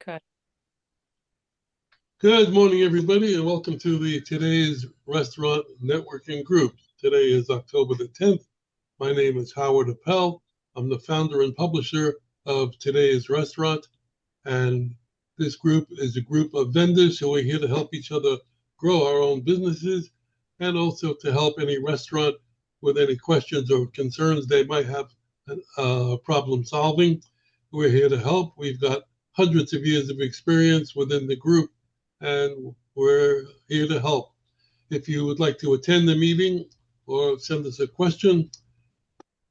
Okay. Good morning, everybody, and welcome to today's restaurant networking group. Today is October the 10th. My name is Howard Appel. I'm the founder and publisher of today's restaurant, and this group is a group of vendors who are here to help each other grow our own businesses and also to help any restaurant with any questions or concerns they might have problem solving. We're here to help. We've got hundreds of years of experience within the group, and we're here to help. If you would like to attend the meeting or send us a question,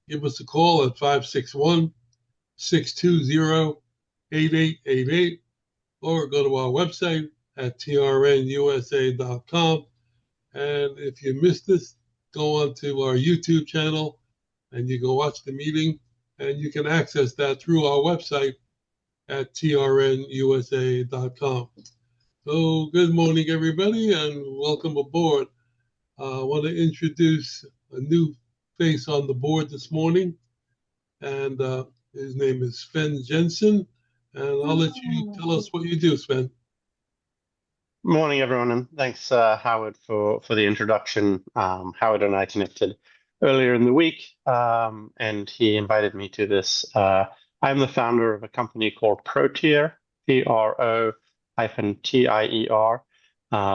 give us a call at 561-620-8888 or go to our website at trnusa.com. And if you missed this, go on to our YouTube channel and you can watch the meeting, and you can access that through our website at trnusa.com. So good morning, everybody, and welcome aboard. I want to introduce a new face on the board this morning, and his name is Sven Jensen, and I'll let you tell us what you do, Sven. Morning, everyone, and thanks, Howard, for the introduction. Howard and I connected earlier in the week, and he invited me to this. I'm the founder of a company called Pro-Tier, Pro-Tier.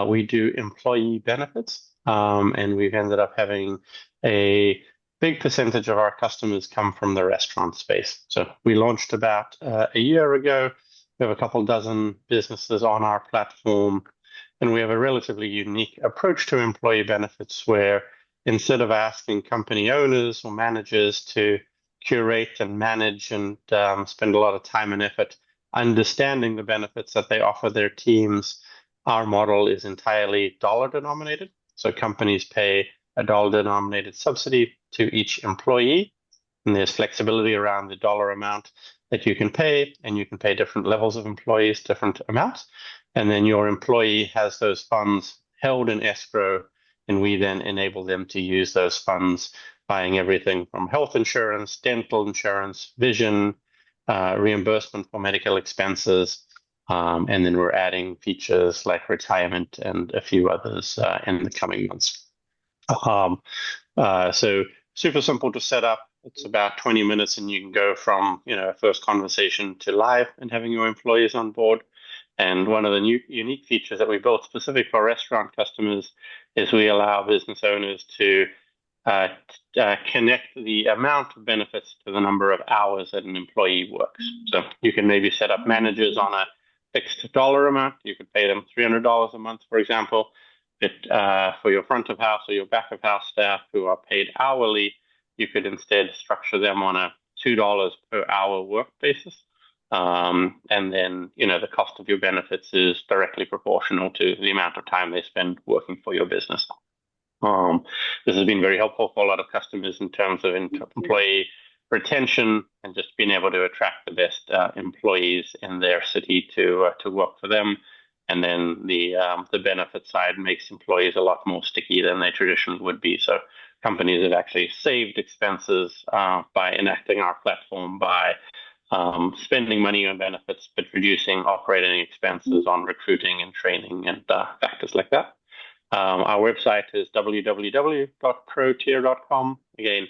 We do employee benefits, and we've ended up having a big percentage of our customers come from the restaurant space. So we launched about a year ago. We have a couple dozen businesses on our platform, and we have a relatively unique approach to employee benefits where instead of asking company owners or managers to curate and manage and spend a lot of time and effort understanding the benefits that they offer their teams, our model is entirely dollar denominated. So companies pay a dollar denominated subsidy to each employee, and there's flexibility around the dollar amount that you can pay, and you can pay different levels of employees different amounts. And then your employee has those funds held in escrow, and we then enable them to use those funds buying everything from health insurance, dental insurance, vision, reimbursement for medical expenses, and then we're adding features like retirement and a few others in the coming months. So super simple to set up. It's about 20 minutes, and you can go from first conversation to live and having your employees on board. And one of the new unique features that we built specific for restaurant customers is we allow business owners to connect the amount of benefits to the number of hours that an employee works. So you can maybe set up managers on a fixed dollar amount. You could pay them $300 a month, for example. But for your front of house or your back of house staff who are paid hourly, you could instead structure them on a $2 per hour work basis. And then, the cost of your benefits is directly proportional to the amount of time they spend working for your business. This has been very helpful for a lot of customers in terms of employee retention and just being able to attract the best employees in their city to work for them. And then the benefit side makes employees a lot more sticky than they traditionally would be. So companies have actually saved expenses by enacting our platform, by spending money on benefits, but reducing operating expenses on recruiting and training and factors like that. Our website is www.protier.com. Again,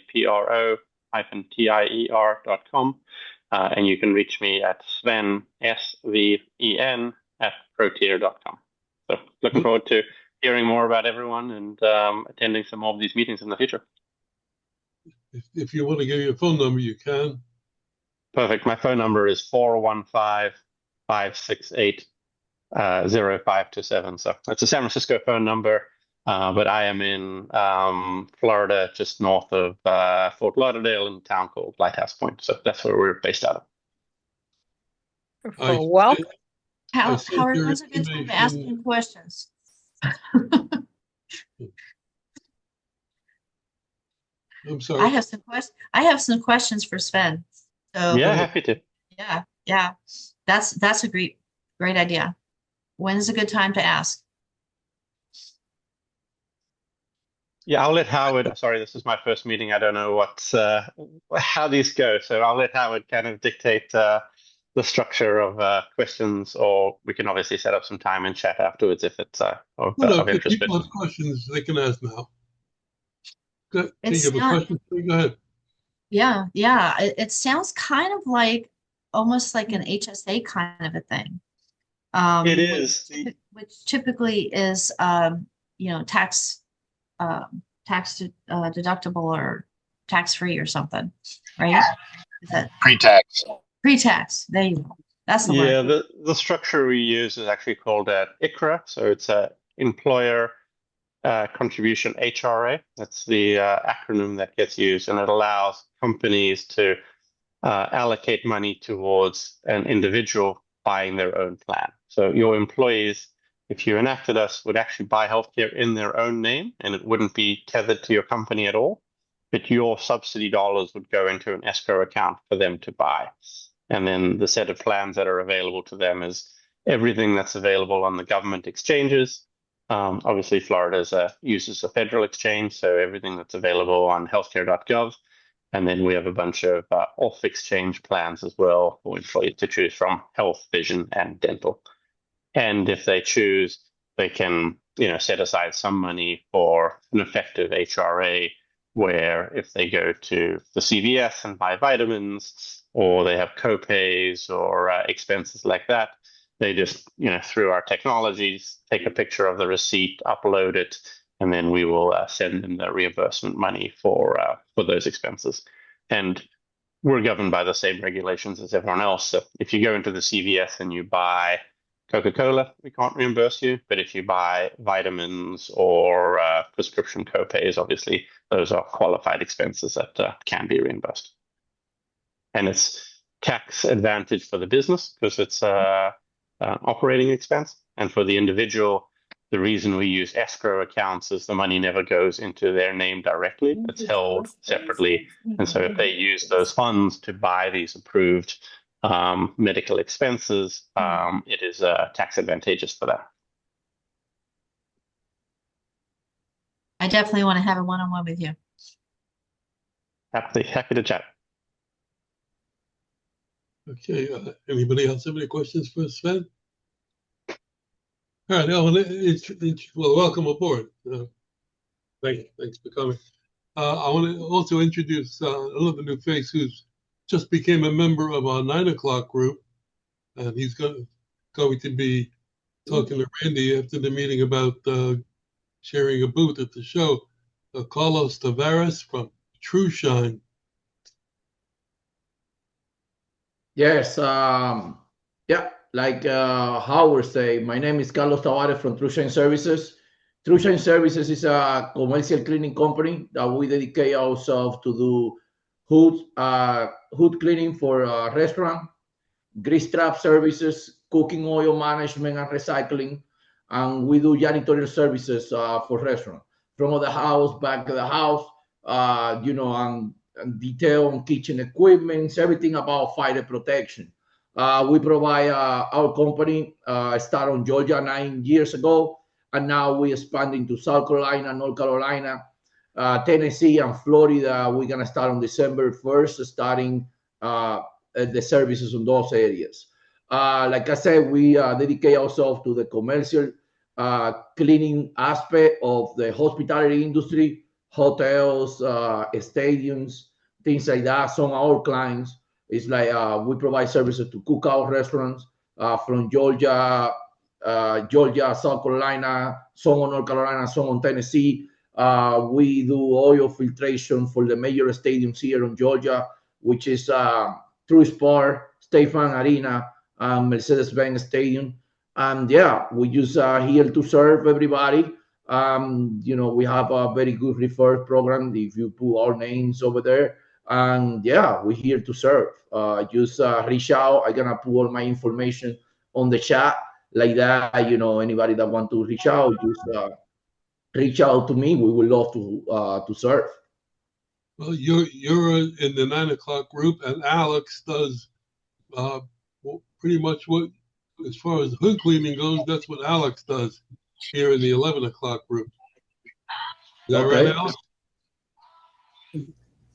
pro-tier.com. And you can reach me at Sven, S-V-E-N, at protier.com. So looking forward to hearing more about everyone and attending some more of these meetings in the future. If you want to give your phone number, you can. Perfect. My phone number is 415-568-0527. So that's a San Francisco phone number, but I am in Florida, just north of Fort Lauderdale, in a town called Lighthouse Point. So that's where we're based out of. Welcome. Howard, when's a good time to ask him questions? I'm sorry. I have some questions for Sven. So yeah, happy to. Yeah. That's a great idea. When is a good time to ask? Yeah, I'll let Howard. Sorry, this is my first meeting. I don't know how these go, so I'll let Howard kind of dictate the structure of questions, or we can obviously set up some time and chat afterwards if it's of If interest. people have questions, they can ask now. Go, you It's have a not, question? Go ahead. yeah, it sounds kind of like almost like an HSA kind of a thing. It is. Which typically is, tax, deductible or tax free or something, right? Is that Pre-tax. pre-tax? There you go. That's the Yeah, word. the structure we use is actually called ICRA, so it's a employer contribution HRA. That's the acronym that gets used, and it allows companies to allocate money towards an individual buying their own plan. So your employees, if you enacted us, would actually buy healthcare in their own name, and it wouldn't be tethered to your company at all. But your subsidy dollars would go into an escrow account for them to buy. And then the set of plans that are available to them is everything that's available on the government exchanges. Obviously, Florida uses a federal exchange, so everything that's available on healthcare.gov. And then we have a bunch of off-exchange plans as well for employees to choose from: health, vision, and dental. And if they choose, they can set aside some money for an effective HRA, where if they go to the CVS and buy vitamins, or they have co-pays or expenses like that, they just, through our technologies, take a picture of the receipt, upload it, and then we will send them the reimbursement money for those expenses. And we're governed by the same regulations as everyone else. So if you go into the CVS and you buy Coca-Cola, we can't reimburse you. But if you buy vitamins or prescription co-pays, obviously those are qualified expenses that can be reimbursed. And it's tax advantage for the business because it's an operating expense. And for the individual, the reason we use escrow accounts is the money never goes into their name directly. It's held separately. And so if they use those funds to buy these approved medical expenses, it is tax advantageous for them. I definitely want to have a one-on-one with you. Happy to chat. Okay, anybody else have any questions for Sven? All right, well, welcome aboard. Thanks for coming. I want to also introduce another new face who's just became a member of our 9 o'clock group, and he's going to be talking to Randy after the meeting about sharing a booth at the show. Carlos Tavares from True Shine. Yes, yeah, like Howard say, my name is Carlos Tavares from True Shine Services. True Shine Services is a commercial cleaning company that we dedicate ourselves to do hood cleaning for restaurant, grease trap services, cooking oil management and recycling, and we do janitorial services for restaurant, front of the house, back of the house, and detail on kitchen equipment, everything about fire protection. We provide our company started in Georgia 9 years ago, and now we expanding to South Carolina, North Carolina, Tennessee, and Florida. We're gonna start on December 1st, starting the services in those areas. Like I said, we dedicate ourselves to the commercial cleaning aspect of the hospitality industry, hotels, stadiums, things like that. Some of our clients is like we provide services to cookout restaurants from Georgia, South Carolina, some on North Carolina, some on Tennessee. We do oil filtration for the major stadiums here in Georgia, which is True Sport, State Farm Arena, Mercedes-Benz Stadium. And yeah, we just here to serve everybody. We have a very good referral program if you put our names over there. And yeah, we're here to serve. Just reach out. I'm gonna put all my information on the chat like that. Anybody that want to reach out, just reach out to me. We would love to serve. Well, you're in the 9 o'clock group, and Alex does pretty much what, as far as hood cleaning goes, that's what Alex does here in the 11 o'clock group. Is that right, Alex?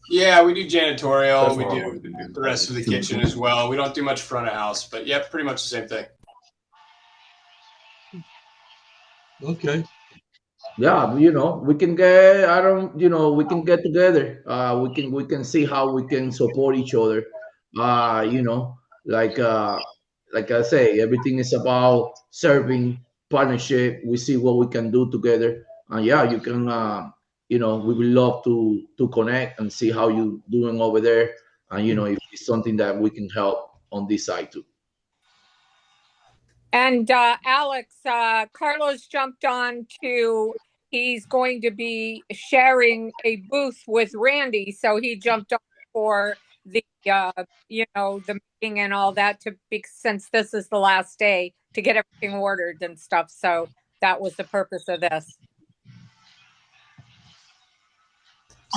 Yeah, we do janitorial. We do the rest of the kitchen as well. We don't do much front of house, but yeah, pretty much the same thing. Okay. Yeah, we can get, I don't, we can get together. We can see how we can support each other. You know, like I say, everything is about serving, partnership. We see what we can do together. And yeah, you can, we would love to connect and see how you doing over there. And if it's something that we can help on this side too. And Alex, Carlos jumped on to, he's going to be sharing a booth with Randy. So he jumped on for the, the meeting and all that since this is the last day to get everything ordered and stuff. So that was the purpose of this.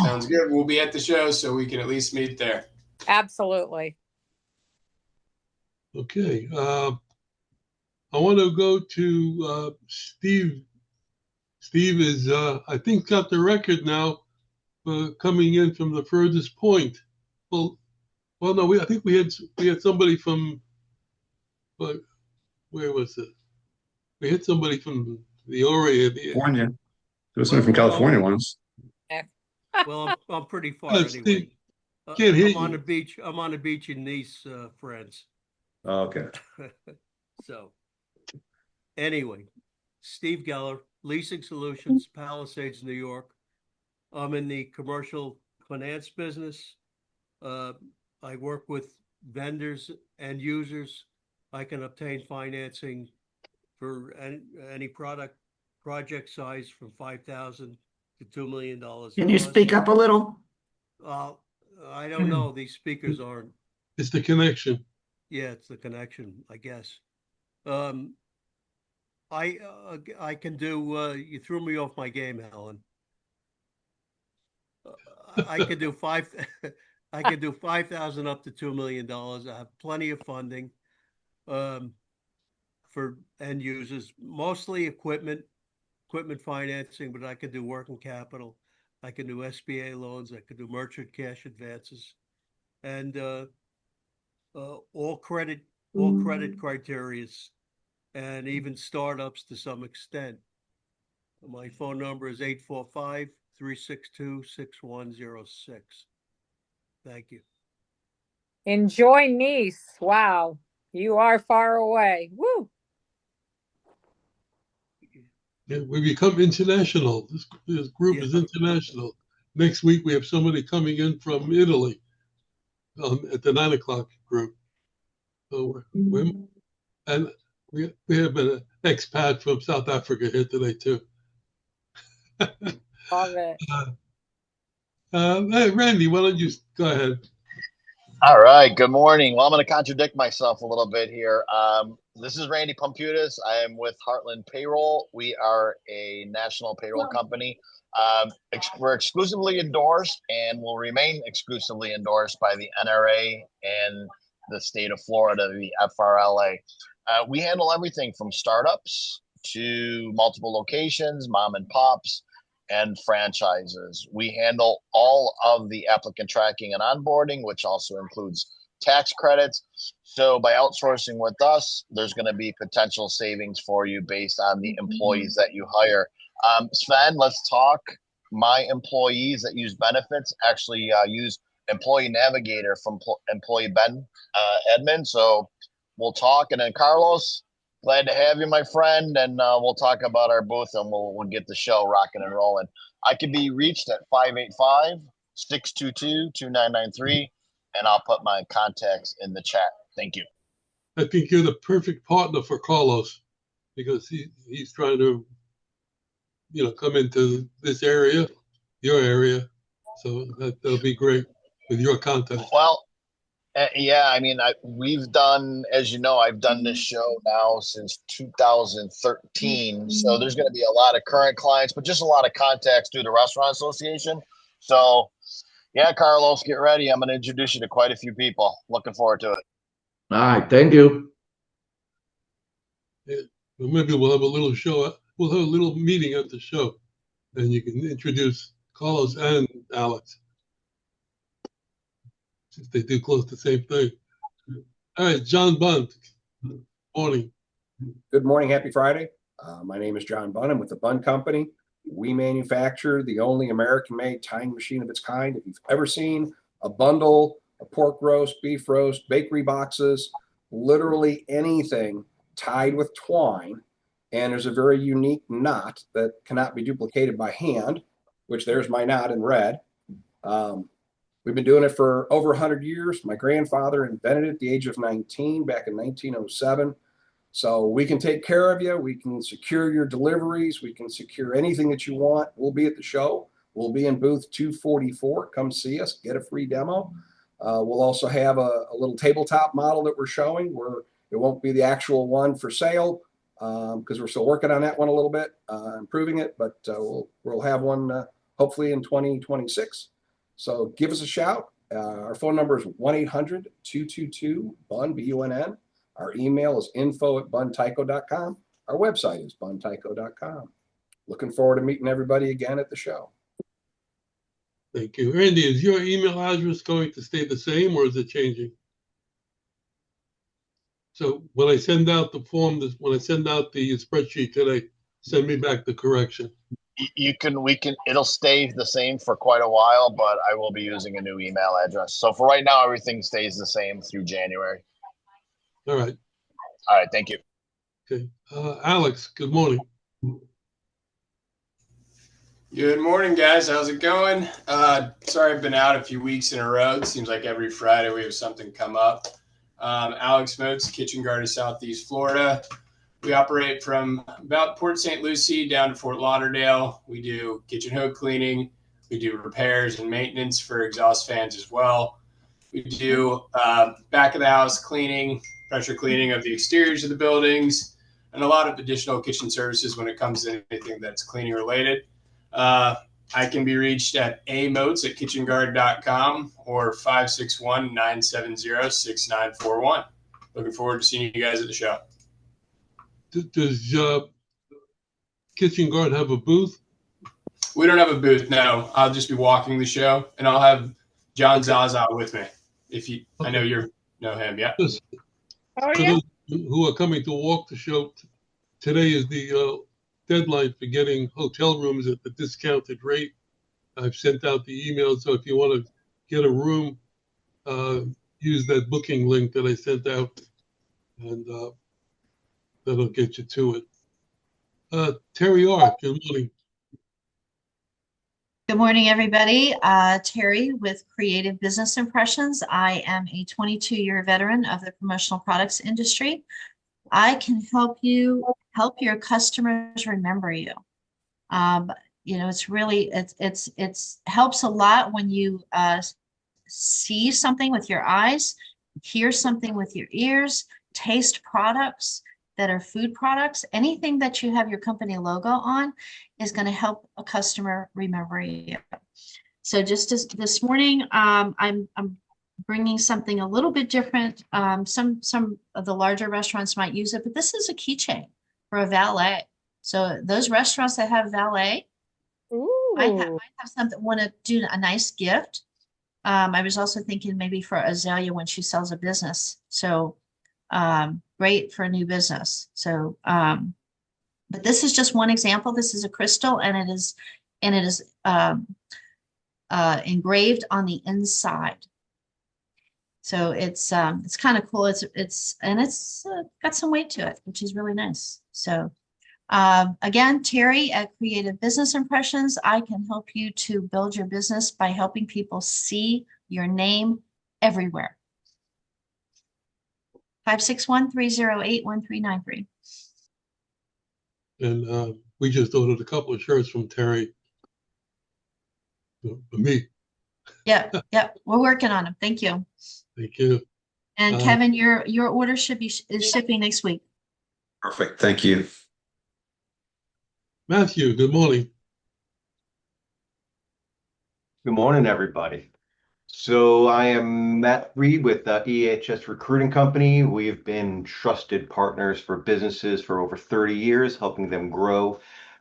Sounds good. We'll be at the show so we can at least meet there. Absolutely. Okay. I want to go to Steve. Steve is, I think, got the record now coming in from the furthest point. Well, no, I think we had somebody from, but where was it? We had somebody from the area. California. There was somebody from California once. Well, I'm pretty far anyway. Steve, can't hear I'm on you. the beach. I'm on the beach in Nice, friends. Oh, okay. So, anyway, Steve Geller, Leasing Solutions, Palisades, New York. I'm in the commercial finance business. I work with vendors and users. I can obtain financing for any project size from $5,000 to $2 million. Can you speak up a little? I don't know. These speakers aren't. It's the connection. Yeah, it's the connection, I guess. I can do. You threw me off my game, Helen. I could do I could do 5,000 up to $2 million. I have plenty of funding for end users, mostly equipment financing, but I could do working capital. I can do SBA loans. I could do merchant cash advances, and all credit criteria, and even startups to some extent. My phone number is 845-362-6106. Thank you. Enjoy Nice. Wow. You are far away. Woo. Yeah, we become international. This group is international. Next week we have somebody coming in from Italy at the 9 o'clock group. So and we have an expat from South Africa here today too. Love it. Hey, Randy, why don't you go ahead? All right. Good morning. Well, I'm going to contradict myself a little bit here. This is Randy Pumputis. I am with Heartland Payroll. We are a national payroll company. We're exclusively endorsed and will remain exclusively endorsed by the NRA and the state of Florida, the FRLA. We handle everything from startups to multiple locations, mom and pops, and franchises. We handle all of the applicant tracking and onboarding, which also includes tax credits. So by outsourcing with us, there's going to be potential savings for you based on the employees that you hire. Sven, let's talk. My employees that use benefits actually use Employee Navigator from Employee Ben Edmund. So we'll talk. And then Carlos, glad to have you, my friend, and we'll talk about our booth, and we'll get the show rocking and rolling. I can be reached at 585-622-2993, and I'll put my contacts in the chat. Thank you. I think you're the perfect partner for Carlos because he's trying to, come into this area, your area. So that'll be great with your contact. Well, yeah, I mean, we've done, as you know, I've done this show now since 2013. So there's going to be a lot of current clients, but just a lot of contacts through the Restaurant Association. So, yeah, Carlos, get ready. I'm going to introduce you to quite a few people. Looking forward to it. All right, thank you. Yeah, well, maybe we'll have a little show. We'll have a little meeting at the show, and you can introduce Carlos and Alex. since they do close the same thing. All right, John Bunt. Morning. Good morning. Happy Friday. My name is John Bunn. I'm with the Bunn Company. We manufacture the only American-made tying machine of its kind. If you've ever seen a bundle, a pork roast, beef roast, bakery boxes, literally anything tied with twine, and there's a very unique knot that cannot be duplicated by hand, which there's my knot in red. We've been doing it for over 100 years. My grandfather invented it at the age of 19 back in 1907. So we can take care of you. We can secure your deliveries. We can secure anything that you want. We'll be at the show. We'll be in booth 244. Come see us, get a free demo. We'll also have a little tabletop model that we're showing where it won't be the actual one for sale because we're still working on that one a little bit, improving it, but we'll have one hopefully in 2026. So give us a shout. Our phone number is 1-800-222-BUNN, B-U-N-N. Our email is info@buntyco.com. Our website is buntyco.com. Looking forward to meeting everybody again at the show. Thank you. Randy, is your email address going to stay the same or is it changing? So when I send out the form, when I send out the spreadsheet today, send me back the correction. It'll stay the same for quite a while, but I will be using a new email address. So for right now, everything stays the same through January. All right. All right. Thank you. Okay. Alex, good morning. Good morning, guys. How's it going? Sorry I've been out a few weeks in a row. It seems like every Friday we have something come up. Alex Moats, Kitchen Guard of Southeast Florida. We operate from about Port St. Lucie down to Fort Lauderdale. We do kitchen hood cleaning. We do repairs and maintenance for exhaust fans as well. We do back of the house cleaning, pressure cleaning of the exteriors of the buildings, and a lot of additional kitchen services when it comes to anything that's cleaning related. I can be reached at amoats@kitchenguard.com or 561-970-6941. Looking forward to seeing you guys at the show. Does Kitchen Guard have a booth? We don't have a booth, no. I'll just be walking the show, and I'll have John Zaza with me. I know you know him, yeah. Oh, For yeah. those who are coming to walk the show, today is the deadline for getting hotel rooms at the discounted rate. I've sent out the email, so if you want to get a room, use that booking link that I sent out, and that'll get you to it. Terry R., good morning. Good morning, everybody. Terry with Creative Business Impressions. I am a 22-year veteran of the promotional products industry. I can help your customers remember you. It's really, it's helps a lot when you see something with your eyes, hear something with your ears, taste products that are food products. Anything that you have your company logo on is going to help a customer remember you. So just this morning, I'm bringing something a little bit different. Some of the larger restaurants might use it, but this is a keychain for a valet. So those restaurants that have valet might have something, want to do a nice gift. I was also thinking maybe for Azalea when she sells a business. So great for a new business. So, but this is just one example. This is a crystal, and it is engraved on the inside. So it's kind of cool. It's got some weight to it, which is really nice. So again, Terry at Creative Business Impressions, I can help you to build your business by helping people see your name everywhere. 561-308-1393. And we just ordered a couple of shirts from Terry for me. Yeah, we're working on them. Thank you. Thank you. And Kevin, your order is shipping next week. Perfect. Thank you. Matthew, good morning. Good morning, everybody. So I am Matt Reed with EHS Recruiting Company. We've been trusted partners for businesses for over 30 years, helping them grow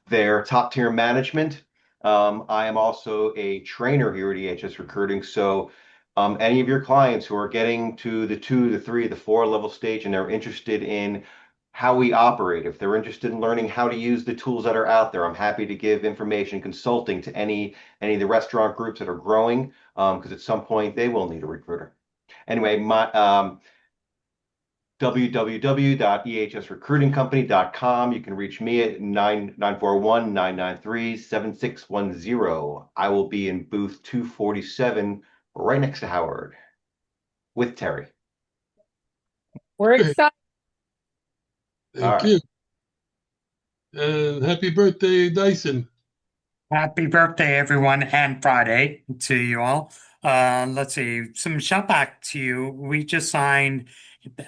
their top tier management. I am also a trainer here at EHS Recruiting. So Any of your clients who are getting to the 2, the 3, the 4 level stage and they're interested in how we operate, if they're interested in learning how to use the tools that are out there, I'm happy to give information consulting to any of the restaurant groups that are growing, because at some point they will need a recruiter. Anyway, my www.ehsrecruitingcompany.com. You can reach me at 941-993-7610. I will be in booth 247 right next to Howard with Terry. We're excited. Thank you. And happy birthday, Dyson. Happy birthday, everyone, and Friday to you all. Let's see, some shout out to you. We just signed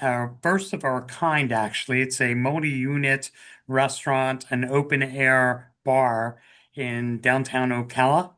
our first of our kind, actually. It's a multi-unit restaurant, an open air bar in downtown Ocala.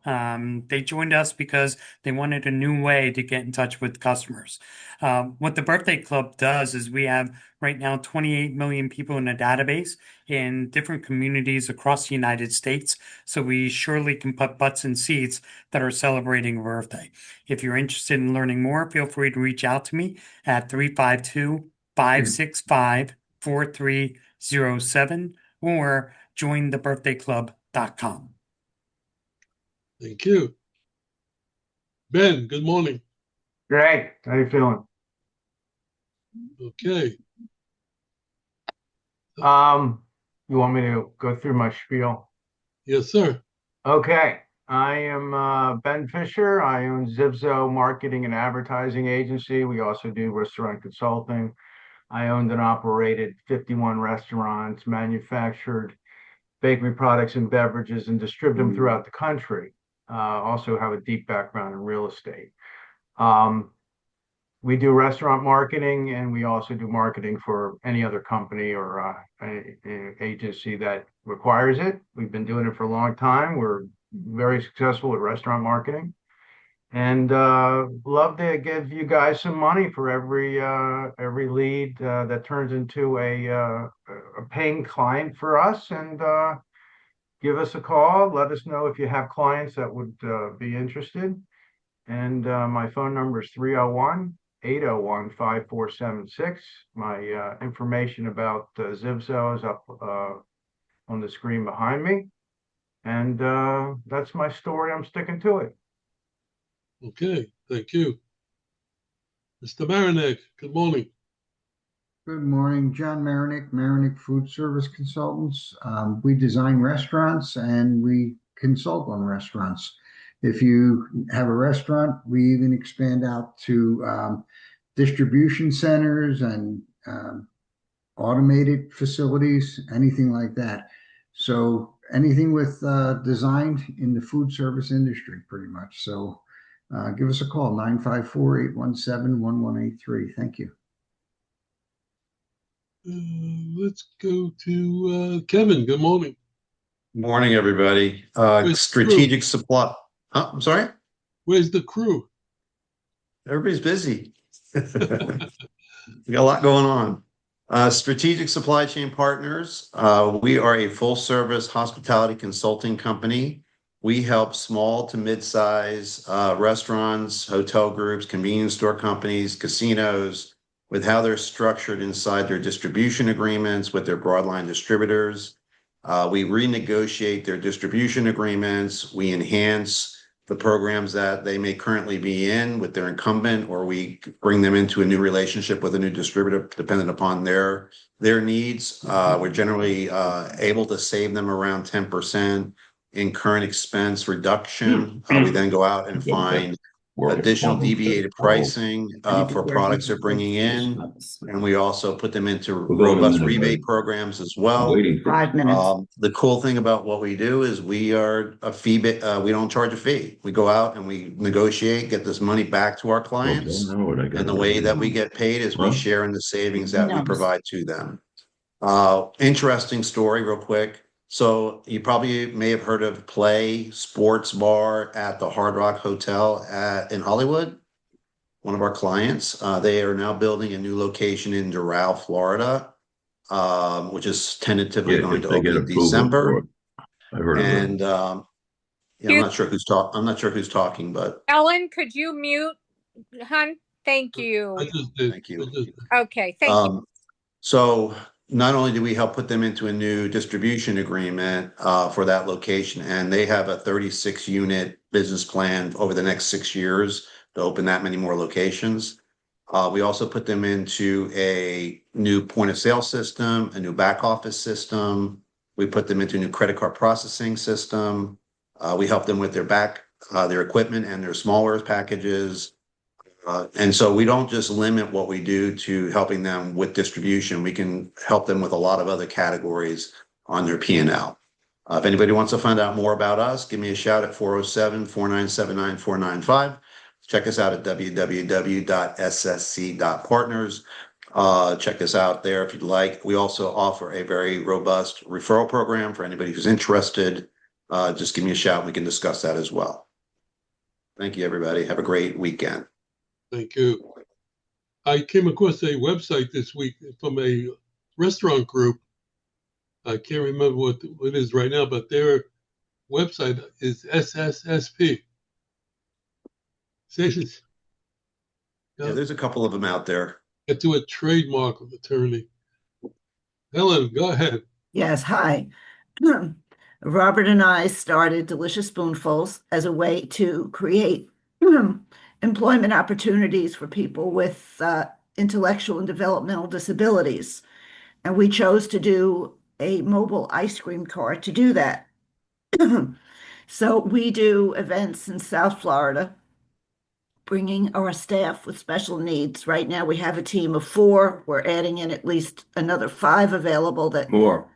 They joined us because they wanted a new way to get in touch with customers. What the birthday club does is we have right now 28 million people in a database in different communities across the United States. So we surely can put butts in seats that are celebrating a birthday. If you're interested in learning more, feel free to reach out to me at 352-565-4307 or jointhebirthdayclub.com. Thank you. Ben, good morning. Great. How you feeling? Okay. You want me to go through my spiel? Yes, sir. Okay. I am Ben Fisher. I own Zivzo Marketing and Advertising Agency. We also do restaurant consulting. I owned and operated 51 restaurants, manufactured bakery products and beverages, and distribute them throughout the country. Also have a deep background in real estate. We do restaurant marketing, and we also do marketing for any other company or agency that requires it. We've been doing it for a long time. We're very successful at restaurant marketing, and love to give you guys some money for every lead that turns into a paying client for us. And give us a call. Let us know if you have clients that would be interested. And my phone number is 301-801-5476. My information about Zivzo is up on the screen behind me. And that's my story. I'm sticking to it. Okay, thank you. Mr. Marinek, good morning. Good morning, John Marinek, Marinek Food Service Consultants. We design restaurants and we consult on restaurants. If you have a restaurant, we even expand out to distribution centers and automated facilities, anything like that. So anything with designed in the food service industry, pretty much. So give us a call, 954-817-1183. Thank you. Let's go to Kevin. Good morning. Morning, everybody. Strategic supply. I'm sorry? Where's the crew? Everybody's busy. We got a lot going on. Strategic Supply Chain Partners. We are a full-service hospitality consulting company. We help small to mid-size restaurants, hotel groups, convenience store companies, casinos, with how they're structured inside their distribution agreements with their broadline distributors. We renegotiate their distribution agreements. We enhance the programs that they may currently be in with their incumbent, or we bring them into a new relationship with a new distributor, depending upon their needs. We're generally able to save them around 10% in current expense reduction. We then go out and find additional deviated pricing for products they're bringing in, and we also put them into robust rebate programs as well. 5 minutes. The cool thing about what we do is we are a fee. We don't charge a fee. We go out and we negotiate, get this money back to our clients, and the way that we get paid is we share in the savings that we provide to them. Interesting story, real quick. So you probably may have heard of Play Sports Bar at the Hard Rock Hotel in Hollywood. One of our clients. They are now building a new location in Doral, Florida, which is tentatively going to open in December. And I'm not sure who's talking, but Ellen, could you mute Hun, thank I you. just did. Thank you. Okay, thank you. So not only do we help put them into a new distribution agreement for that location, and they have a 36 unit business plan over the next 6 years to open that many more locations. We also put them into a new point of sale system, a new back office system. We put them into a new credit card processing system. We help them with their equipment and their small orders packages. And so we don't just limit what we do to helping them with distribution. We can help them with a lot of other categories on their P&L. If anybody wants to find out more about us, give me a shout at 407-4979-495. Check us out at www.ssc.partners. Check us out there if you'd like. We also offer a very robust referral program for anybody who's interested. Just give me a shout and we can discuss that as well. Thank you, everybody. Have a great weekend. Thank you. I came across a website this week from a restaurant group. I can't remember what it is right now, but their website is SSSP. Yeah, there's a couple of them out there. Get to a trademark attorney. Helen, go ahead. Yes, hi. Robert and I started Delicious Spoonfuls as a way to create employment opportunities for people with intellectual and developmental disabilities. And we chose to do a mobile ice cream cart to do that. So we do events in South Florida, bringing our staff with special needs. Right now we have a team of 4. We're adding in at least another 5 available that More.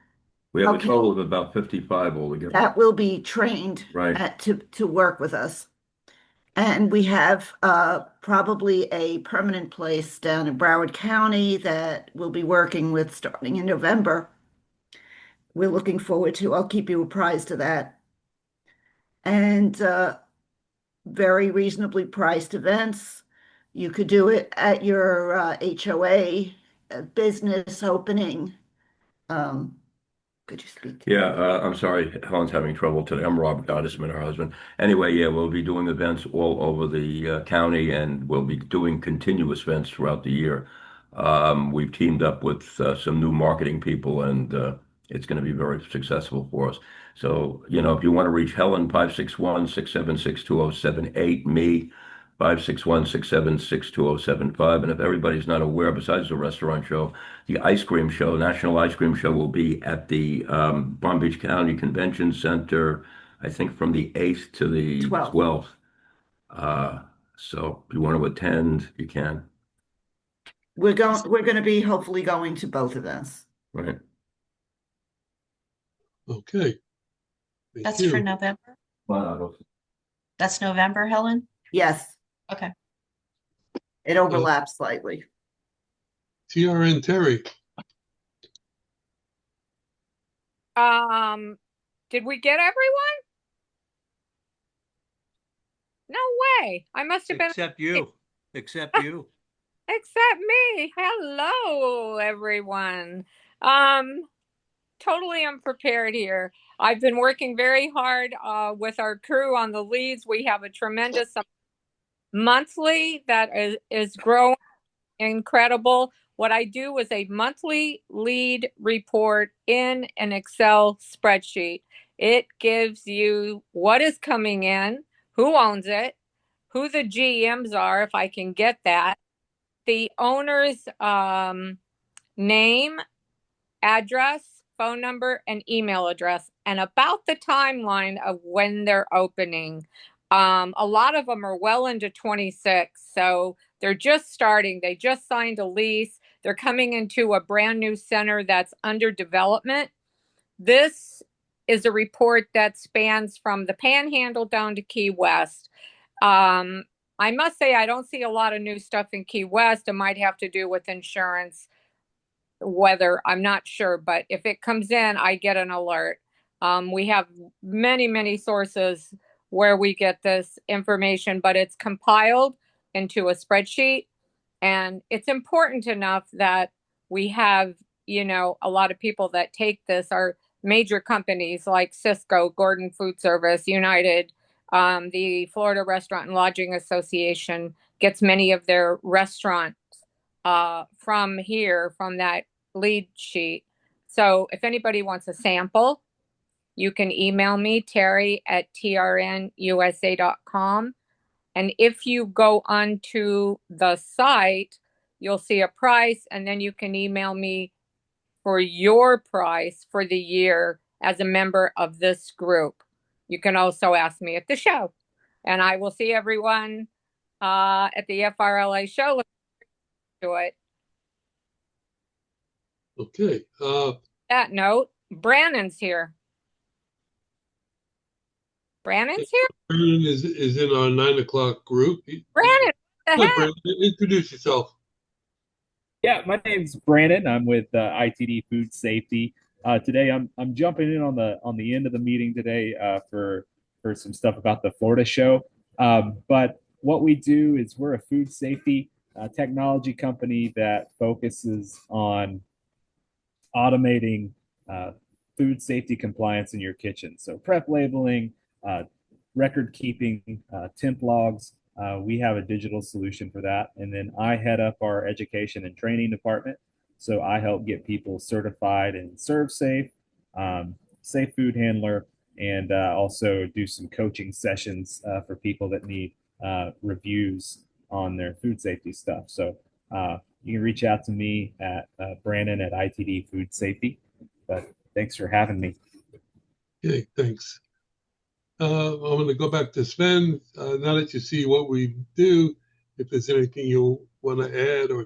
We have Okay. a total of about 55 altogether. that will be trained Right. to work with us. And we have probably a permanent place down in Broward County that we'll be working with starting in November. We're looking forward to, I'll keep you apprised of that. And very reasonably priced events. You could do it at your HOA business opening. Could you speak? Yeah, I'm sorry, Helen's having trouble today. I'm Robert Gottesman, her husband. Anyway, yeah, we'll be doing events all over the county, and we'll be doing continuous events throughout the year. We've teamed up with some new marketing people, and it's going to be very successful for us. So, if you want to reach Helen, 561-676-2078, me, 561-676-2075. And if everybody's not aware, besides the restaurant show, the ice cream show, National Ice Cream Show, will be at the Palm Beach County Convention Center, I think from the 8th to the 12th. So if you want to attend, you can. We're going to be hopefully going to both events. Right. Okay. That's for November? That's November, Helen? Yes. Okay. It overlaps slightly. TRN Terry. Did we get everyone? No way. I must have been. Except you. Except you. Except me. Hello, everyone. Totally unprepared here. I've been working very hard with our crew on the leads. We have a tremendous monthly that is growing, incredible. What I do is a monthly lead report in an Excel spreadsheet. It gives you what is coming in, who owns it, who the GMs are, if I can get that, the owner's name, address, phone number, and email address, and about the timeline of when they're opening. A lot of them are well into 26, so they're just starting. They just signed a lease. They're coming into a brand new center that's under development. This is a report that spans from the Panhandle down to Key West. I must say I don't see a lot of new stuff in Key West. It might have to do with insurance, weather, I'm not sure, but if it comes in, I get an alert. We have many sources where we get this information, but it's compiled into a spreadsheet. And it's important enough that we have, a lot of people that take this are major companies like Cisco, Gordon Food Service, United, the Florida Restaurant and Lodging Association, gets many of their restaurants from here, from that lead sheet. So if anybody wants a sample, you can email me, terry@trnusa.com. And if you go onto the site, you'll see a price, and then you can email me for your price for the year as a member of this group. You can also ask me at the show. And I will see everyone at the FRLA show. Look to it. Okay. That note, Brandon's here. Brandon's here? Brandon is in our 9 o'clock group. Brandon, what the heck? Brandon, introduce yourself. Yeah, my name's Brandon. I'm with ITD Food Safety. Today, I'm jumping in on the end of the meeting today for some stuff about the Florida show. But what we do is we're a food safety technology company that focuses on automating food safety compliance in your kitchen. So prep labeling, record keeping, temp logs. We have a digital solution for that. And then I head up our education and training department. So I help get people certified in Serve Safe, Safe Food Handler, and also do some coaching sessions for people that need reviews on their food safety stuff. So you can reach out to me at Brandon at ITD Food Safety. But thanks for having me. Okay, thanks. I'm going to go back to Sven. Now that you see what we do, if there's anything you want to add or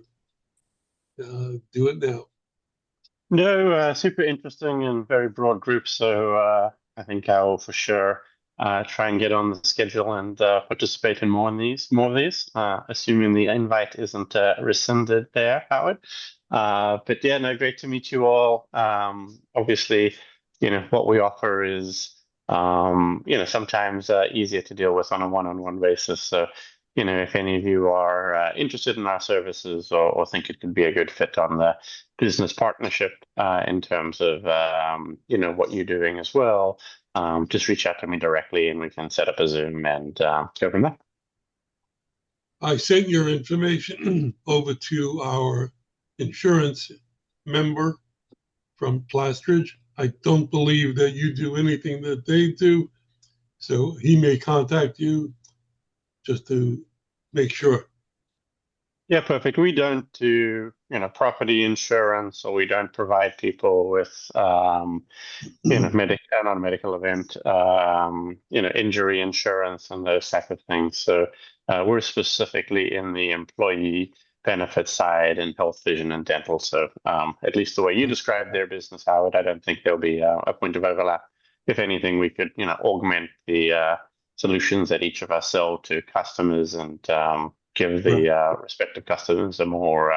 do it now. No, super interesting and very broad group. So I think I will for sure try and get on the schedule and participate in more of these, assuming the invite isn't rescinded there, Howard. But yeah, no, great to meet you all. Obviously, what we offer is, sometimes easier to deal with on a one-on-one basis. So, if any of you are interested in our services or think it could be a good fit on the business partnership in terms of, what you're doing as well, just reach out to me directly and we can set up a Zoom and go from there. I sent your information over to our insurance member from Plastridge. I don't believe that you do anything that they do, so he may contact you just to make sure. Yeah, perfect. We don't do, property insurance, or we don't provide people with, non-medical event, injury insurance and those type of things. So we're specifically in the employee benefit side and health, vision, and dental. So at least the way you described their business, Howard, I don't think there'll be a point of overlap. If anything, we could, augment the solutions that each of us sell to customers and give the respective customers a more,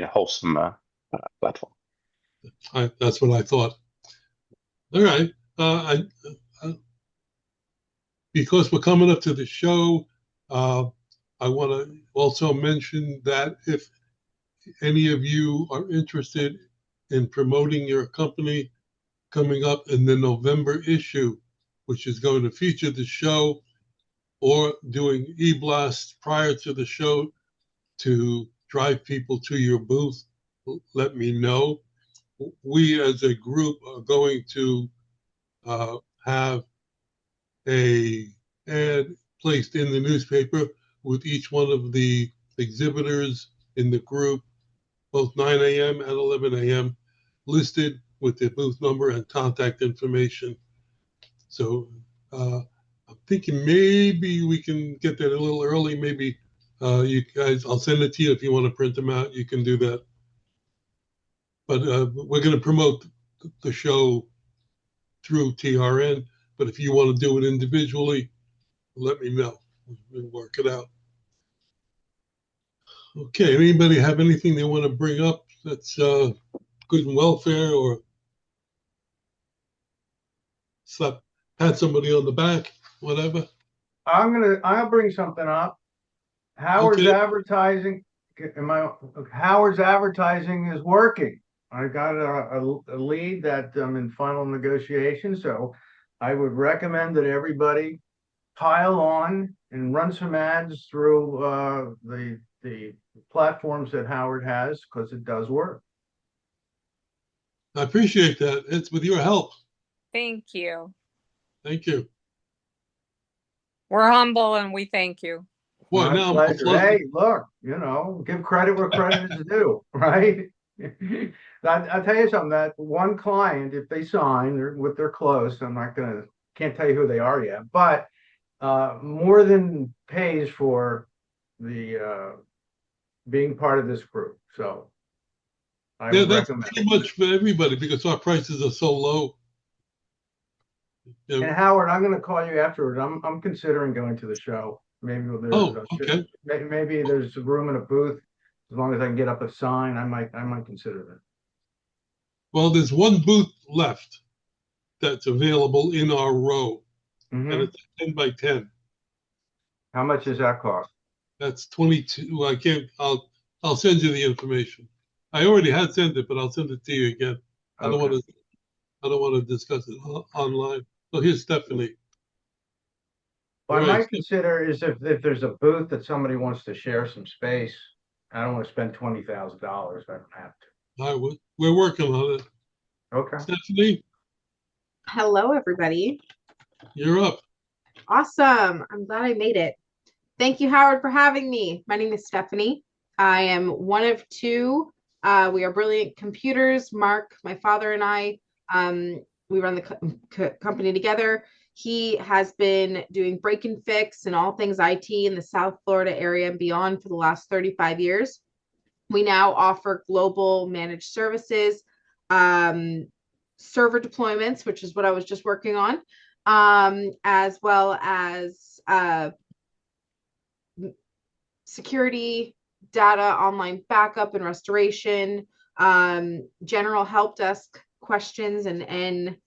wholesome platform. That's what I thought. All right. Because we're coming up to the show, I want to also mention that if any of you are interested in promoting your company coming up in the November issue, which is going to feature the show, or doing e-blasts prior to the show to drive people to your booth, let me know. We as a group are going to have a ad placed in the newspaper with each one of the exhibitors in the group, both 9 a.m. and 11 a.m., listed with their booth number and contact information. So I'm thinking maybe we can get that a little early. Maybe you guys, I'll send it to you if you want to print them out. You can do that. But we're going to promote the show through TRN. But if you want to do it individually, let me know. We'll work it out. Okay, anybody have anything they want to bring up that's good and welfare, or pat somebody on the back, whatever? I'll bring something up. Howard's advertising. Howard's advertising is working. I got a lead that I'm in final negotiation, so I would recommend that everybody pile on and run some ads through the platforms that Howard has, because it does work. I appreciate that. It's with your help. Thank you. Thank you. We're humble and we thank you. Boy, My now pleasure. Hey, look, give credit where credit is due, right? I'll tell you something, that one client, if they sign with their close, can't tell you who they are yet, but more than pays for the being part of this group. So I would that's recommend pretty much for everybody because our prices are so low. And Howard, I'm going to call you afterwards. I'm considering going to the show. Maybe there's maybe there's room in a booth. As long as I can get up a sign, I might consider that. Well, there's one booth left that's available in our row, and it's 10 by 10. How much does that cost? That's 22. Well, I can't. I'll send you the information. I already had sent it, but I'll send it to you again. I don't want to discuss it online. So here's Stephanie. What I might consider is if there's a booth that somebody wants to share some space, I don't want to spend $20,000. I don't have to. All right, we're working on it. Okay. Stephanie? Hello, everybody. You're up. Awesome. I'm glad I made it. Thank you, Howard, for having me. My name is Stephanie. I am one of two. We are Brilliant Computers. Mark, my father, and I, we run the company together. He has been doing break and fix and all things IT in the South Florida area and beyond for the last 35 years. We now offer global managed services, server deployments, which is what I was just working on, as well as security, data, online backup and restoration, general help desk questions, and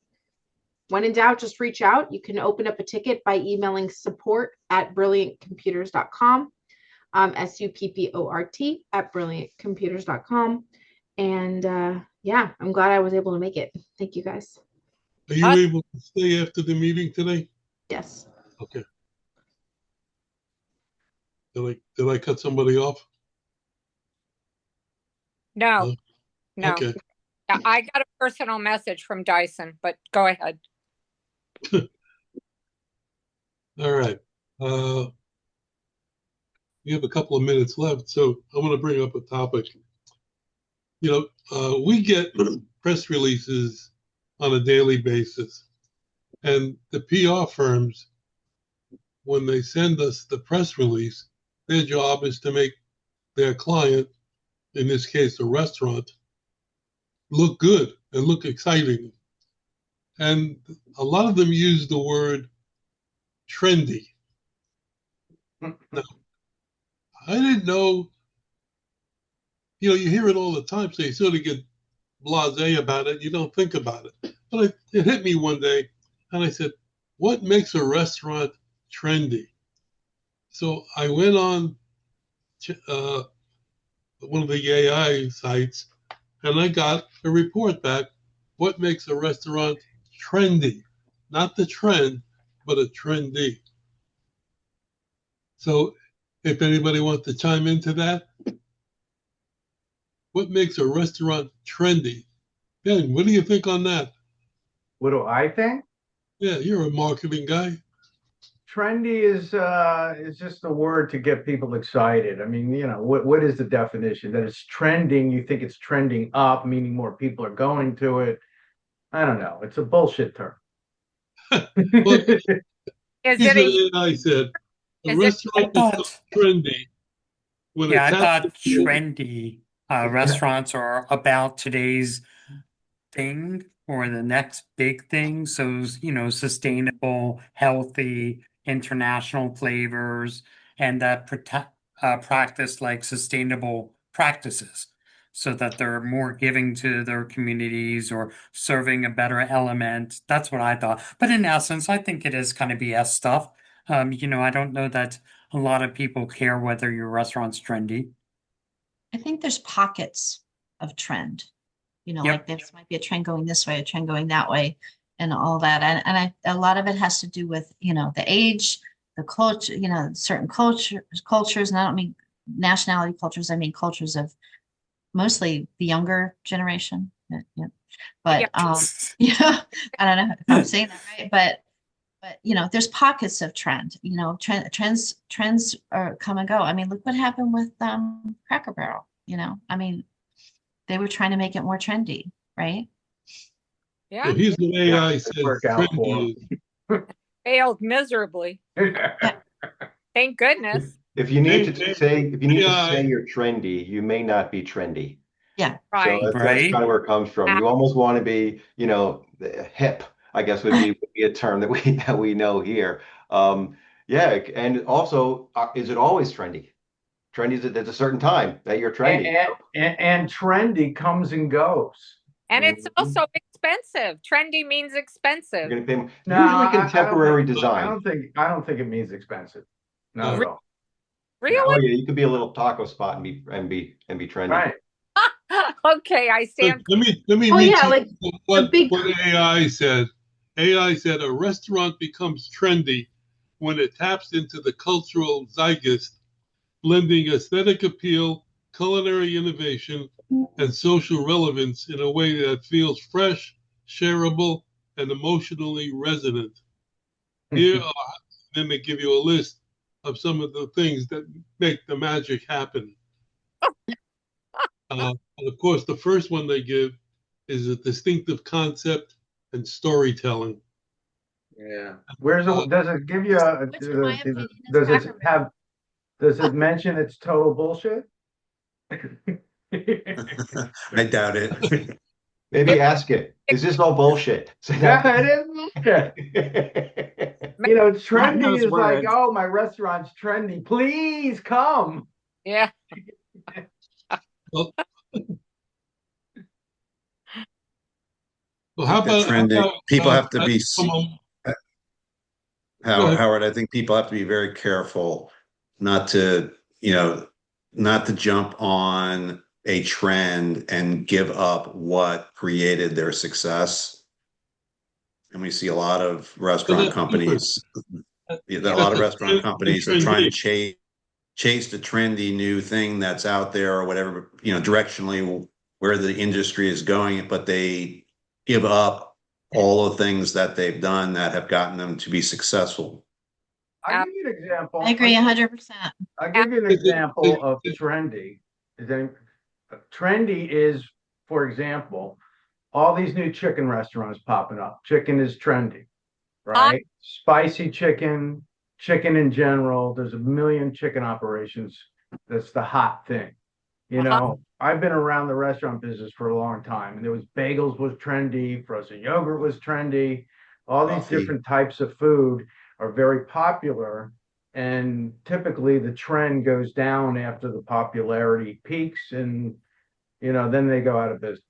when in doubt, just reach out. You can open up a ticket by emailing support@brilliantcomputers.com, support@brilliantcomputers.com. And yeah, I'm glad I was able to make it. Thank you, guys. Are you able to stay after the meeting today? Yes. Okay. Did I cut somebody off? No. Okay. I got a personal message from Dyson, but go ahead. All right. We have a couple of minutes left, so I want to bring up a topic. We get press releases on a daily basis, and the PR firms, when they send us the press release, their job is to make their client, in this case, a restaurant, look good and look exciting. And a lot of them use the word trendy. Now, I didn't know, you hear it all the time, so you sort of get blasé about it. You don't think about it. But it hit me one day, and I said, what makes a restaurant trendy? So I went on one of the AI sites, and I got a report back. What makes a restaurant trendy? Not the trend, but a trendy. So if anybody wants to chime into that, what makes a restaurant trendy? Ben, what do you think on that? What do I think? Yeah, you're a marketing guy. Trendy is just a word to get people excited. I mean, what is the definition? That it's trending, you think it's trending up, meaning more people are going to it. I don't know. It's a bullshit term. I said a restaurant is trendy. I thought trendy restaurants are about today's thing or the next big thing. So, sustainable, healthy, international flavors, and that practice like sustainable practices so that they're more giving to their communities or serving a better element. That's what I thought. But in essence, I think it is kind of BS stuff. I don't know that a lot of people care whether your restaurant's trendy. I think there's pockets of trend, like this might be a trend going this way, a trend going that way, and all that. And a lot of it has to do with, the age culture, certain cultures, and I don't mean nationality cultures, I mean cultures of mostly the younger generation. Yeah. But yeah, I don't know if I'm saying that right, but there's pockets of trend. Trends are come and go. I mean, look what happened with Cracker Barrel. I mean, they were trying to make it more trendy, right? Yeah. So here's what AI says trendy is. Failed miserably. Thank goodness. If you need to say you're trendy, you may not be trendy. Yeah. Right. So that's kind of where it comes from. You almost want to be, hip, I guess would be a term that we know here. Yeah, and also, is it always trendy? Trendy is at a certain time that you're trendy. And trendy comes and goes. And it's also expensive. Trendy means expensive. You're gonna pay usually contemporary design. I don't think it means expensive. Not at all. Really? Oh yeah, you could be a little taco spot and be trendy. Right. Okay, I stand. Let me read what AI said. AI said a restaurant becomes trendy when it taps into the cultural zeitgeist, blending aesthetic appeal, culinary innovation, and social relevance in a way that feels fresh, shareable, and emotionally resonant. Here are, then they give you a list of some of the things that make the magic happen. And of course, the first one they give is a distinctive concept and storytelling. Yeah. Does it give you does it mention it's total bullshit? I doubt it. Maybe ask it. Is this all bullshit? Yeah, it is bullshit. Trendy is like, oh, my restaurant's trendy. Please come. Yeah. Well, how about trending? People have to be. Howard, I think people have to be very careful not to jump on a trend and give up what created their success. And we see a lot of restaurant companies. A lot of restaurant companies are trying to chase the trendy new thing that's out there or whatever, directionally where the industry is going, but they give up all the things that they've done that have gotten them to be successful. I'll give you an example. I agree 100%. I'll give you an example of trendy. Trendy is, for example, all these new chicken restaurants popping up. Chicken is trendy, right? Spicy chicken in general. There's a million chicken operations. That's the hot thing. I've been around the restaurant business for a long time, and there was bagels was trendy, frozen yogurt was trendy. All these different types of food are very popular, and typically the trend goes down after the popularity peaks, and then they go out of business.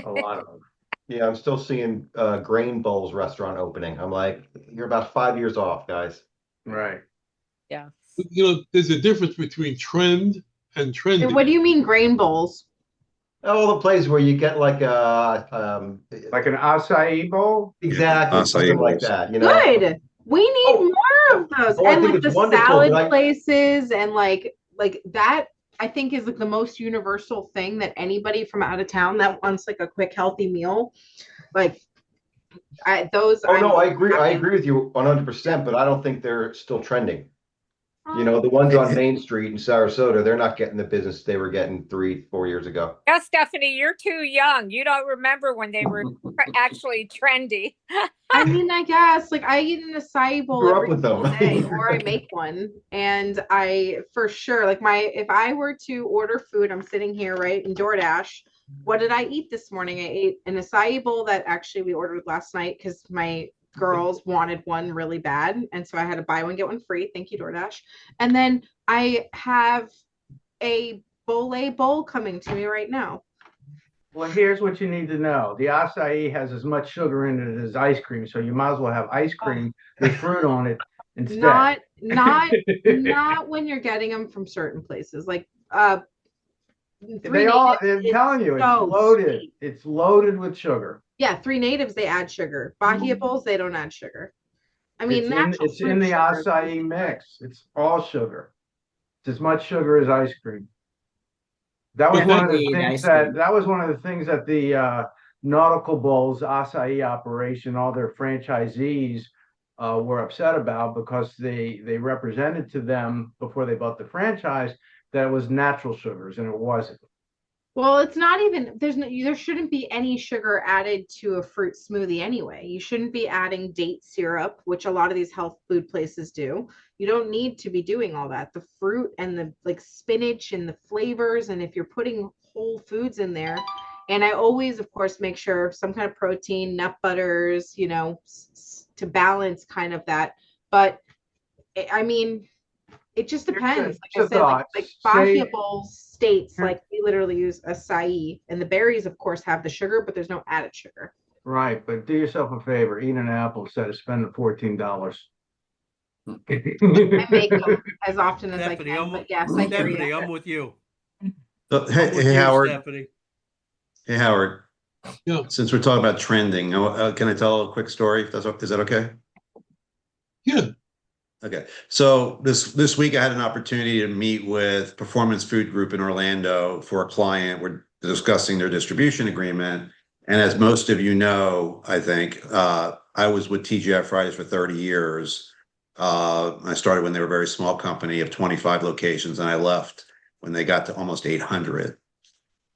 A lot of them. Yeah, I'm still seeing Grain Bowls restaurant opening. I'm like, you're about 5 years off, guys. Right. Yeah. There's a difference between trend and trendy. What do you mean grain bowls? Oh, the place where you get like like an acai bowl. Exactly, Acai something like bowls. that. Good. We need more of those, I and think like the it's wonderful, salad but places, and like that. I think is like the most universal thing that anybody from out of town that wants like a quick healthy meal, like I agree with you 100%, but I don't think they're still trending. The ones on Main Street in Sarasota, they're not getting the business they were getting 3-4 years ago. Yeah, Stephanie, you're too young. You don't remember when they were actually trendy. I mean, I guess like I eat an acai bowl every single day, or I make one, and I for sure like if I were to order food, I'm sitting here right in DoorDash. What did I eat this morning? I ate an acai bowl that actually we ordered last night because my girls wanted one really bad, and so I had to buy one get one free. Thank you, DoorDash. And then I have a bowl coming to me right now. Well, here's what you need to know. The acai has as much sugar in it as ice cream, so you might as well have ice cream with fruit on it instead. Not when you're getting them from certain places. Like I'm telling you, it's loaded. Sweet. It's loaded with sugar. Yeah, 3 Natives, they add sugar. Bahia bowls, they don't add sugar. I mean, It's in the acai mix. It's all sugar. It's as much sugar as ice cream. That was one of the things that the Nautical Bowls acai operation, all their franchisees were upset about, because they represented to them before they bought the franchise that it was natural sugars, and it wasn't. Well, it's not even, there shouldn't be any sugar added to a fruit smoothie anyway. You shouldn't be adding date syrup, which a lot of these health food places do. You don't need to be doing all that. The fruit and the like spinach and the flavors, and if you're putting whole foods in there, and I always, of course, make sure some kind of protein, nut butters, you know, to balance kind of that. But I mean, it just depends. Like I said, like Bahia Bowls states, like we literally use acai, and the berries, of course, have the sugar, but there's no added sugar. Right, but do yourself a favor, eat an apple instead of spending $14. I make them as often as I can, but yes, I hear Stephanie, you. I'm with you. Hey, Howard. Stephanie. Hey, Howard. Yeah. Since we're talking about trending, can I tell a quick story? Is that okay? Yeah. Okay. So this week I had an opportunity to meet with Performance Food Group in Orlando for a client. We're discussing their distribution agreement. And as most of you know, I think, I was with TGI Fridays for 30 years. I started when they were a very small company of 25 locations, and I left when they got to almost 800.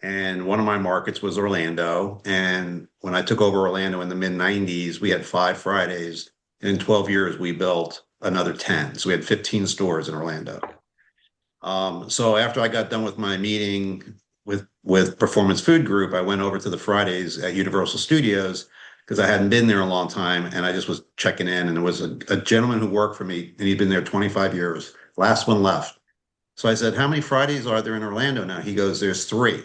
And one of my markets was Orlando. And when I took over Orlando in the mid-90s, we had 5 Fridays. And in 12 years, we built another 10. So we had 15 stores in Orlando. So after I got done with my meeting with Performance Food Group, I went over to the Fridays at Universal Studios because I hadn't been there a long time, and I just was checking in. And there was a gentleman who worked for me, and he'd been there 25 years. Last one left. So I said, "How many Fridays are there in Orlando now?" He goes, "There's 3."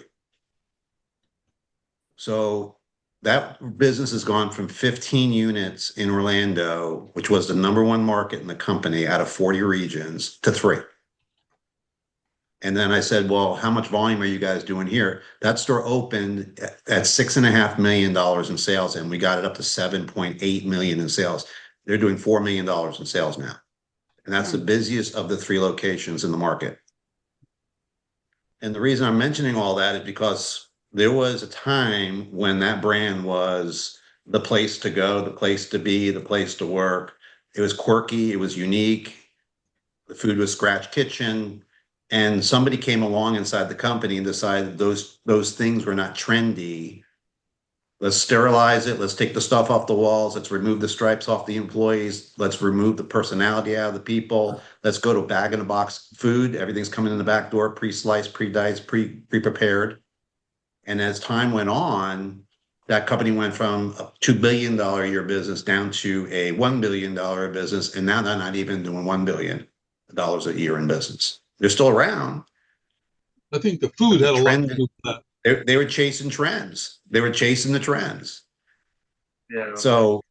So that business has gone from 15 units in Orlando, which was the number 1 market in the company out of 40 regions, to 3. And then I said, "Well, how much volume are you guys doing here?" That store opened at $6.5 million in sales, and we got it up to 7.8 million in sales. They're doing $4 million in sales now. And that's the busiest of the 3 locations in the market. And the reason I'm mentioning all that is because there was a time when that brand was the place to go, the place to be, the place to work. It was quirky, it was unique. The food was scratch kitchen. And somebody came along inside the company and decided those things were not trendy. Let's sterilize it. Let's take the stuff off the walls. Let's remove the stripes off the employees. Let's remove the personality out of the people. Let's go to bag-in-a-box food. Everything's coming in the back door, pre-sliced, pre-diced, pre-prepared. And as time went on, that company went from a $2 billion a year business down to a $1 billion business. And now they're not even doing $1 billion a year in business. They're still around. I think the food had a lot to do with that. They were chasing trends. They were chasing the trends. Yeah. So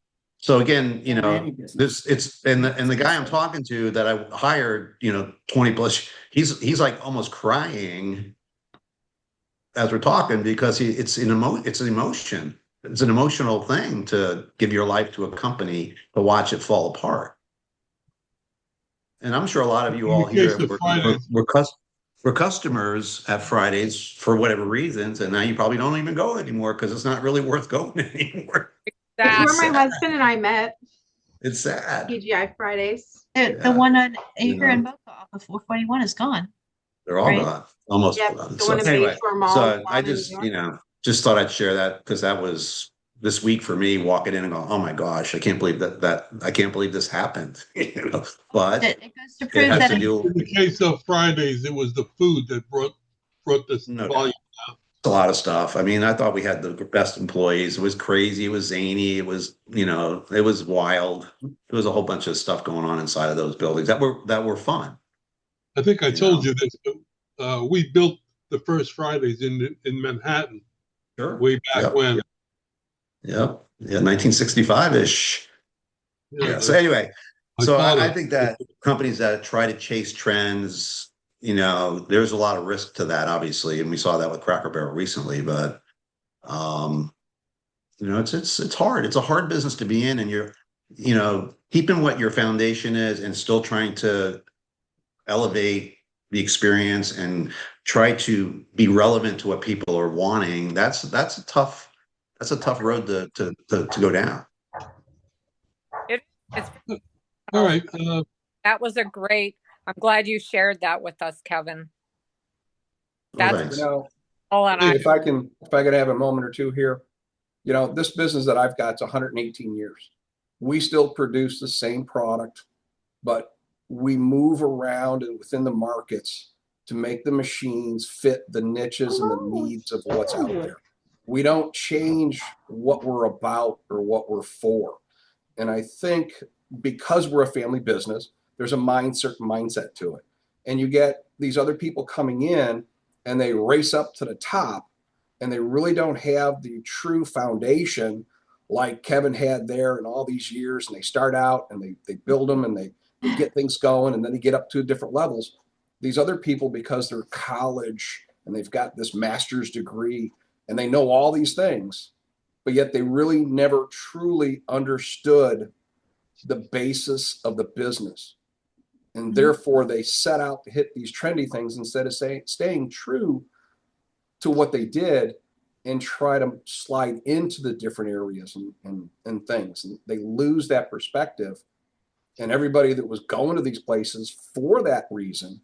again, you know, the guy I'm talking to that I hired, 20 plus, he's like almost crying as we're talking, because it's an emotion. It's an emotional thing to give your life to a company to watch it fall apart. And I'm sure a lot of you all here we're customers at Fridays for whatever reasons, and now you probably don't even go anymore because it's not really worth going anymore. That's where my husband and I met. It's sad. TGI Fridays. The one on here in Boca off of 441 is gone. They're all gone. Almost gone. So anyway, I just, just thought I'd share that because that was this week for me, walking in and going, "Oh my gosh, I can't believe that I can't believe this happened." But it goes to prove that in the case of Fridays, it was the food that brought this volume down. A lot of stuff. I mean, I thought we had the best employees. It was crazy. It was zany. It was, it was wild. There was a whole bunch of stuff going on inside of those buildings that were fun. I think I told you this, but we built the first Fridays in Manhattan. Sure. Way back when. Yep. Yeah, 1965-ish. Yeah. So anyway, I think that companies that try to chase trends, there's a lot of risk to that, obviously, and we saw that with Cracker Barrel recently. But it's hard. It's a hard business to be in, and keeping what your foundation is and still trying to elevate the experience and try to be relevant to what people are wanting. That's a tough road to go down. It's All right. that was a great. I'm glad you shared that with us, Kevin. That's all. And if I could have a moment or two here, this business that I've got is 118 years. We still produce the same product, but we move around and within the markets to make the machines fit the niches and the needs of what's out there. We don't change what we're about or what we're for. And I think because we're a family business, there's a mindset to it. And you get these other people coming in and they race up to the top and they really don't have the true foundation like Kevin had there in all these years. And they start out and they build them and they get things going and then they get up to different levels. These other people, because they're college and they've got this master's degree and they know all these things, but yet they really never truly understood the basis of the business. And therefore they set out to hit these trendy things instead of staying true to what they did and try to slide into the different areas and things. And they lose that perspective. And everybody that was going to these places for that reason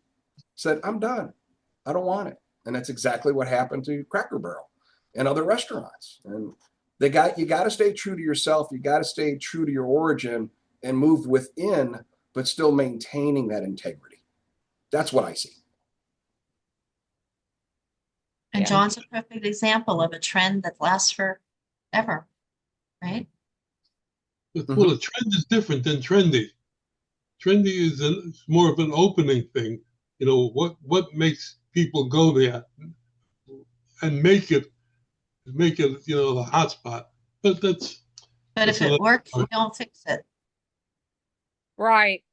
said, I'm done. I don't want it. And that's exactly what happened to Cracker Barrel and other restaurants. And you got to stay true to yourself. You got to stay true to your origin and move within, but still maintaining that integrity. That's what I see. And John's a perfect example of a trend that lasts forever, right? Well, a trend is different than trendy. Trendy is more of an opening thing. What makes people go there and make it the hot spot. But if it works, you don't fix it. Right.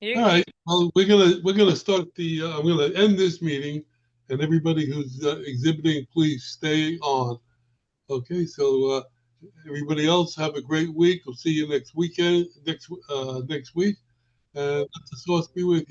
All right. Well, we're gonna start I'm gonna end this meeting, and everybody who's exhibiting, please stay on. Okay. So everybody else, have a great week. We'll see you next weekend, next week, and let the sauce be with you.